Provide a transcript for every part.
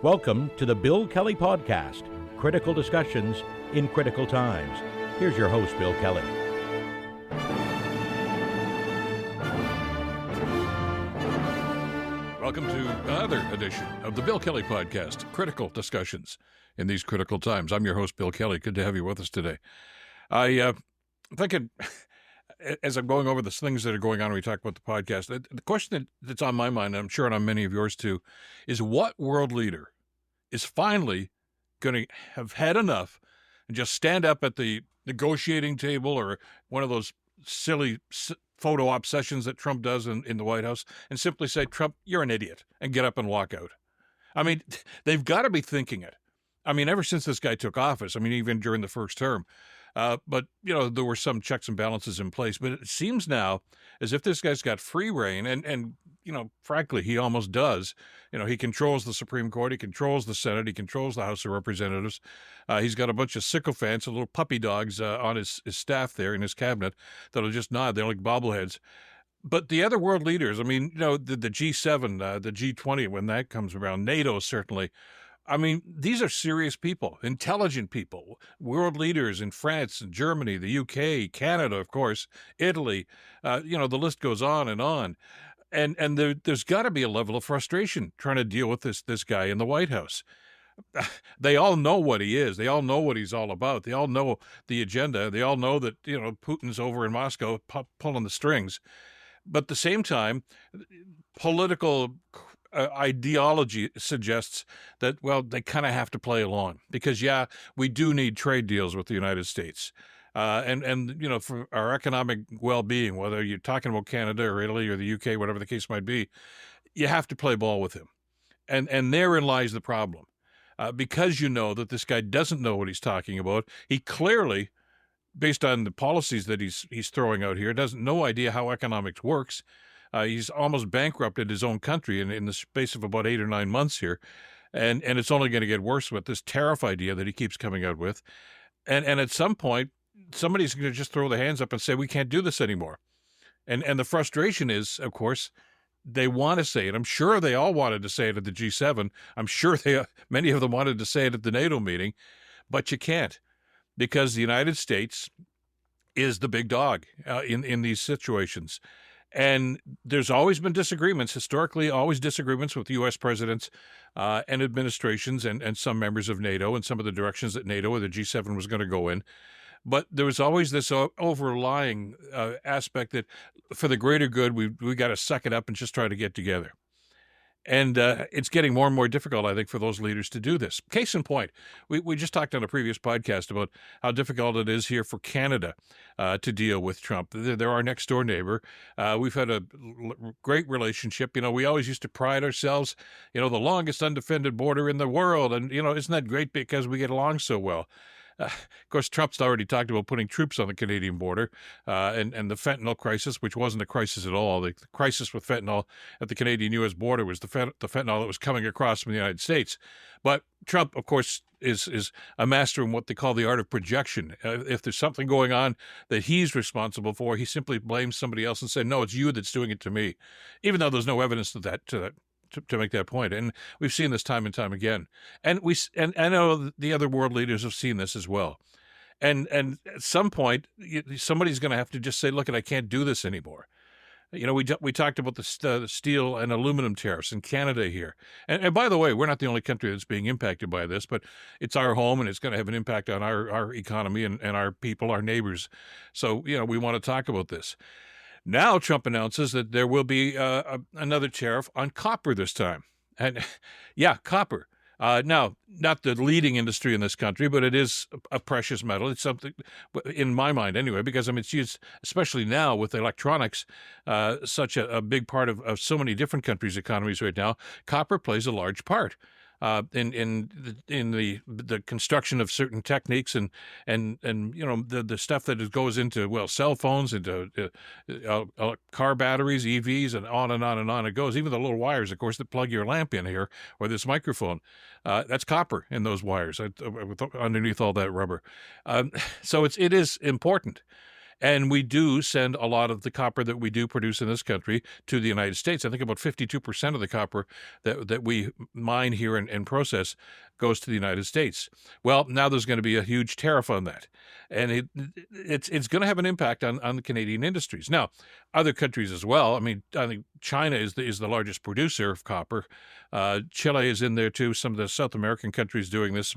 Welcome to the Bill Kelly Podcast, critical discussions in critical times. Here's your host, Bill Kelly. Welcome to another edition of the Bill Kelly Podcast, critical discussions in these critical times. I'm your host, Bill Kelly. Good to have you with us today. I think as I'm going over the things that are going on when we talk about the podcast, the question that's on my mind, and I'm sure on many of yours too, is what world leader is finally going to have had enough and just stand up at the negotiating table or one of those silly photo op sessions that Trump does in the White House and simply say, Trump, you're an idiot, and get up and walk out. I mean, they've got to be thinking it. I mean, ever since this guy took office, I mean, even during the first term, but, you know, there were some checks and balances in place. But it seems now as if this guy's got free reign. And you know, frankly, he almost does. You know, he controls the Supreme Court. He controls the Senate. He controls the House of Representatives. He's got a bunch of sycophants, little puppy dogs on his staff there in his cabinet that'll just nod. They're like bobbleheads. But the other world leaders, I mean, you know, the G7, the G20, when that comes around, NATO certainly. I mean, these are serious people, intelligent people, world leaders in France and Germany, the UK, Canada, of course, Italy. You know, the list goes on and on. And there's got to be a level of frustration trying to deal with this guy in the White House. They all know what he is. They all know what he's all about. They all know the agenda. They all know that, you know, Putin's over in Moscow pulling the strings. But at the same time, political ideology suggests that, well, they kind of have to play along because, yeah, we do need trade deals with the United States. And you know, for our economic well-being, whether you're talking about Canada or Italy or the UK, whatever the case might be, you have to play ball with him. And therein lies the problem. Because you know that this guy doesn't know what he's talking about. He clearly, based on the policies that he's throwing out here, doesn't no idea how economics works. He's almost bankrupted his own country in the space of about 8 or 9 months here. And it's only going to get worse with this tariff idea that he keeps coming out with. And at some point, somebody's going to just throw their hands up and say, we can't do this anymore. And the frustration is, of course, they want to say it. I'm sure they all wanted to say it at the G7. I'm sure many of them wanted to say it at the NATO meeting, but you can't because the United States is the big dog in these situations. And there's always been disagreements, historically, always disagreements with U.S. presidents and administrations and some members of NATO and some of the directions that NATO or the G7 was going to go in. But there was always this overlying aspect that for the greater good, we got to suck it up and just try to get together. And it's getting more and more difficult, I think, for those leaders to do this. Case in point, we just talked on a previous podcast about how difficult it is here for Canada to deal with Trump. They're our next door neighbor. We've had a great relationship. You know, we always used to pride ourselves, you know, the longest undefended border in the world. And, you know, isn't that great because we get along so well? Of course, Trump's already talked about putting troops on the Canadian border and the fentanyl crisis, which wasn't a crisis at all. The crisis with fentanyl at the Canadian-U.S. border was the fentanyl that was coming across from the United States. But Trump, of course, is a master in what they call the art of projection. If there's something going on that he's responsible for, he simply blames somebody else and says, no, it's you that's doing it to me, even though there's no evidence to make that point. And we've seen this time and time again. And I know the other world leaders have seen this as well. And at some point, somebody's going to have to just say, look, I can't do this anymore. You know, we talked about the steel and aluminum tariffs in Canada here. And by the way, we're not the only country that's being impacted by this, but it's our home and it's going to have an impact on our economy and our people, our neighbors. So, you know, we want to talk about this. Now Trump announces that there will be another tariff on copper this time. And yeah, copper. Now, not the leading industry in this country, but it is a precious metal. It's something, in my mind anyway, because I mean, it's used, especially now with electronics, such a big part of so many different countries' economies right now. Copper plays a large part. In the construction of certain techniques and you know the stuff that goes into, well, cell phones, into car batteries, EVs, and on and on and on it goes. Even the little wires, of course, that plug your lamp in here or this microphone, that's copper in those wires underneath all that rubber. So it is important. And we do send a lot of the copper that we do produce in this country to the United States. I think about 52% of the copper that we mine here and process goes to the United States. Well, now there's going to be a huge tariff on that. And it's going to have an impact on the Canadian industries. Now, other countries as well. I mean, I think China is the largest producer of copper. Chile is in there too. Some of the South American countries doing this.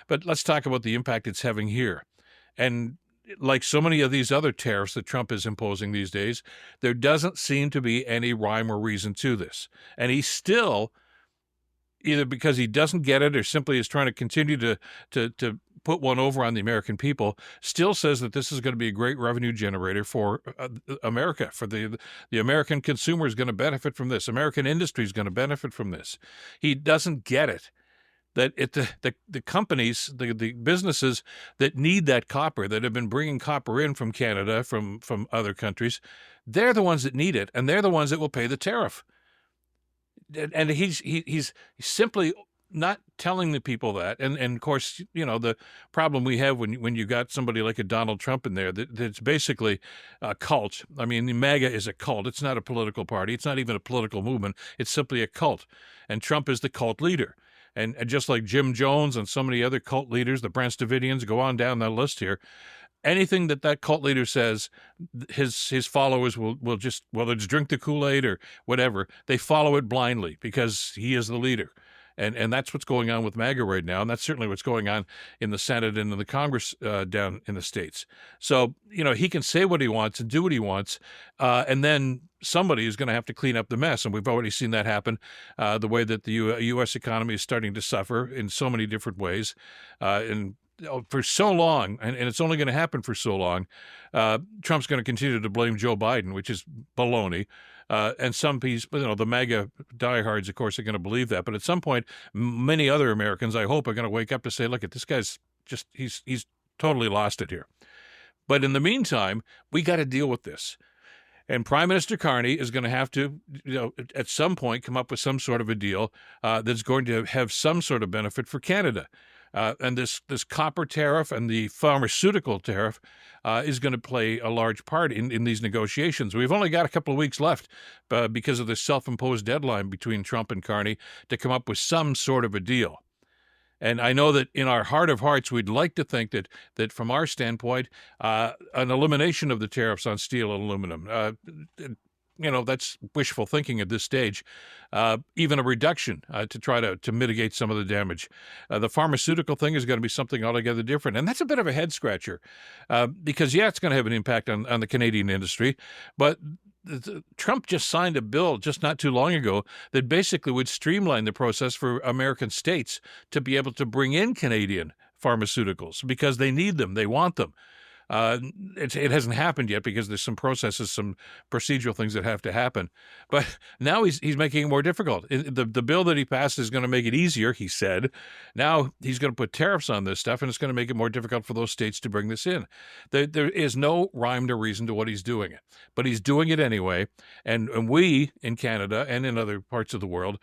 But let's talk about the impact it's having here. And like so many of these other tariffs that Trump is imposing these days, there doesn't seem to be any rhyme or reason to this. And he still, either because he doesn't get it or simply is trying to continue to put one over on the American people, still says that this is going to be a great revenue generator for America, for the American consumer is going to benefit from this. American industry is going to benefit from this. He doesn't get it. That the companies, the businesses that need that copper, that have been bringing copper in from Canada, from other countries, they're the ones that need it, and they're the ones that will pay the tariff. And he's simply not telling the people that. And of course, the problem we have when you got somebody like a Donald Trump in there, that's basically a cult. I mean, MAGA is a cult. It's not a political party. It's not even a political movement. It's simply a cult. And Trump is the cult leader. And just like Jim Jones and so many other cult leaders, the Branch Davidians, go on down that list here, anything that cult leader says, his followers will just, whether it's drink the Kool-Aid or whatever, they follow it blindly because he is the leader. And that's what's going on with MAGA right now, and that's certainly what's going on in the Senate and in the Congress down in the States. So, he can say what he wants and do what he wants, and then somebody is going to have to clean up the mess, and we've already seen that happen, the way that the U.S. economy is starting to suffer in so many different ways. And for so long, and it's only going to happen for so long, Trump's going to continue to blame Joe Biden, which is baloney. And some people, the MAGA diehards, of course, are going to believe that. But at some point, many other Americans, I hope, are going to wake up to say, look, this guy's just, he's totally lost it here. But in the meantime, we got to deal with this. And Prime Minister Carney is going to have to, at some point, come up with some sort of a deal that's going to have some sort of benefit for Canada. And this copper tariff and the pharmaceutical tariff is going to play a large part in these negotiations. We've only got a couple of weeks left because of the self-imposed deadline between Trump and Carney to come up with some sort of a deal. And I know that in our heart of hearts, we'd like to think that from our standpoint, an elimination of the tariffs on steel and aluminum, that's wishful thinking at this stage. Even a reduction to try to mitigate some of the damage. The pharmaceutical thing is going to be something altogether different. And that's a bit of a head scratcher because, it's going to have an impact on the Canadian industry. But Trump just signed a bill just not too long ago that basically would streamline the process for American states to be able to bring in Canadian pharmaceuticals because they need them. They want them. It hasn't happened yet because there's some processes, some procedural things that have to happen. But now he's making it more difficult. The bill that he passed is going to make it easier, he said. Now he's going to put tariffs on this stuff, and it's going to make it more difficult for those states to bring this in. There is no rhyme or reason to what he's doing, but he's doing it anyway. And we in Canada and in other parts of the world,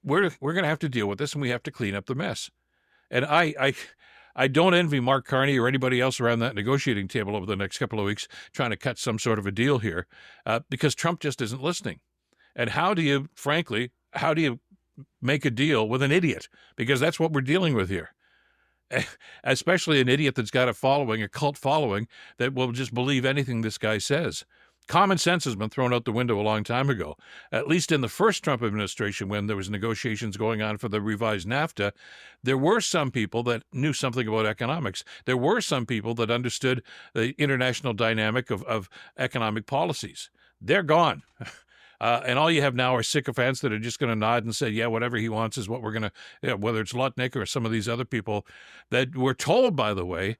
we're going to have to deal with this, and we have to clean up the mess. And I don't envy Mark Carney or anybody else around that negotiating table over the next couple of weeks trying to cut some sort of a deal here because Trump just isn't listening. And how do you make a deal with an idiot? Because that's what we're dealing with here. Especially an idiot that's got a cult following that will just believe anything this guy says. Common sense has been thrown out the window a long time ago. At least in the first Trump administration, when there was negotiations going on for the revised NAFTA, there were some people that knew something about economics. There were some people that understood the international dynamic of economic policies. They're gone. And all you have now are sycophants that are just going to nod and say, yeah, whatever he wants is what we're going to, whether it's Lutnick or some of these other people that were told, by the way,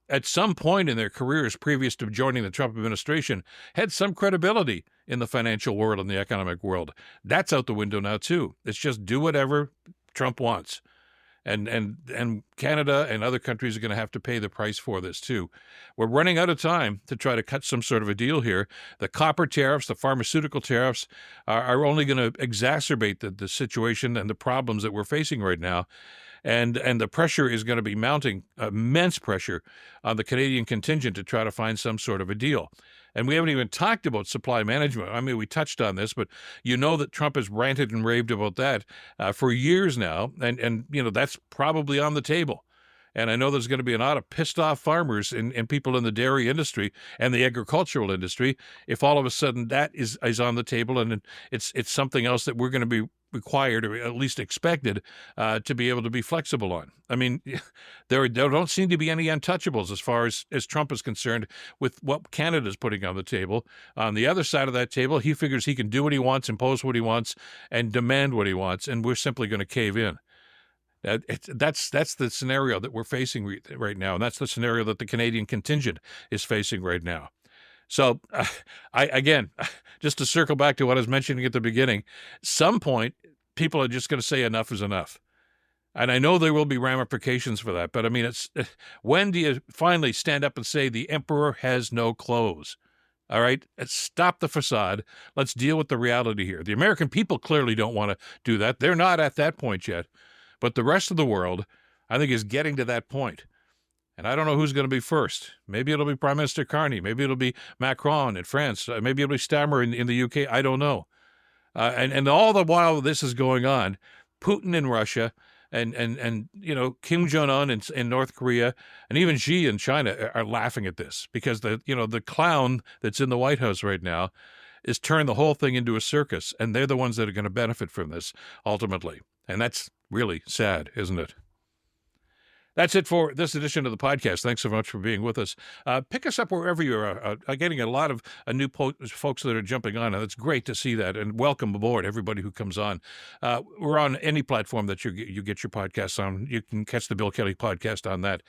at some point in their careers previous to joining the Trump administration, had some credibility in the financial world and the economic world. That's out the window now, too. It's just do whatever Trump wants. And Canada and other countries are going to have to pay the price for this, too. We're running out of time to try to cut some sort of a deal here. The copper tariffs, the pharmaceutical tariffs are only going to exacerbate the situation and the problems that we're facing right now. And the pressure is going to be mounting, immense pressure on the Canadian contingent to try to find some sort of a deal. And we haven't even talked about supply management. I mean, we touched on this, but you know that Trump has ranted and raved about that for years now. And that's probably on the table. And I know there's going to be a lot of pissed off farmers and people in the dairy industry and the agricultural industry if all of a sudden that is on the table and it's something else that we're going to be required or at least expected to be able to be flexible on. I mean, there don't seem to be any untouchables as far as Trump is concerned with what Canada's putting on the table. On the other side of that table, he figures he can do what he wants, impose what he wants, and demand what he wants, and we're simply going to cave in. That's the scenario that we're facing right now, and that's the scenario that the Canadian contingent is facing right now. So, again, just to circle back to what I was mentioning at the beginning, some point, people are just going to say enough is enough. And I know there will be ramifications for that, but I mean, when do you finally stand up and say the emperor has no clothes? All right, let's stop the facade. Let's deal with the reality here. The American people clearly don't want to do that. They're not at that point yet. But the rest of the world, I think, is getting to that point. And I don't know who's going to be first. Maybe it'll be Prime Minister Carney. Maybe it'll be Macron in France. Maybe it'll be Stammer in the UK. I don't know. And all the while this is going on, Putin in Russia and Kim Jong-un in North Korea and even Xi in China are laughing at this because the clown that's in the White House right now is turned the whole thing into a circus, and they're the ones that are going to benefit from this ultimately. And that's really sad, isn't it? That's it for this edition of the podcast. Thanks so much for being with us. Pick us up wherever you're getting a lot of new folks that are jumping on, and it's great to see that. And welcome aboard, everybody who comes on. We're on any platform that you get your podcasts on. You can catch the Bill Kelly podcast on that.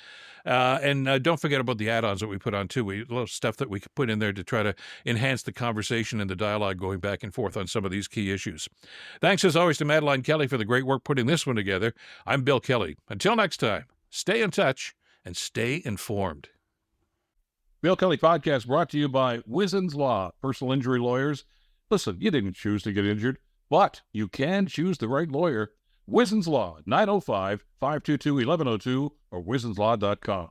And don't forget about the add-ons that we put on, too. A little stuff that we could put in there to try to enhance the conversation and the dialogue going back and forth on some of these key issues. Thanks, as always, to Madeline Kelly for the great work putting this one together. I'm Bill Kelly. Until next time. Stay in touch and stay informed. Bill Kelly Podcast brought to you by Wizen's Law, personal injury lawyers. Listen, you didn't choose to get injured, but you can choose the right lawyer. Wizen's Law, 905-522-1102 or wizenslaw.com.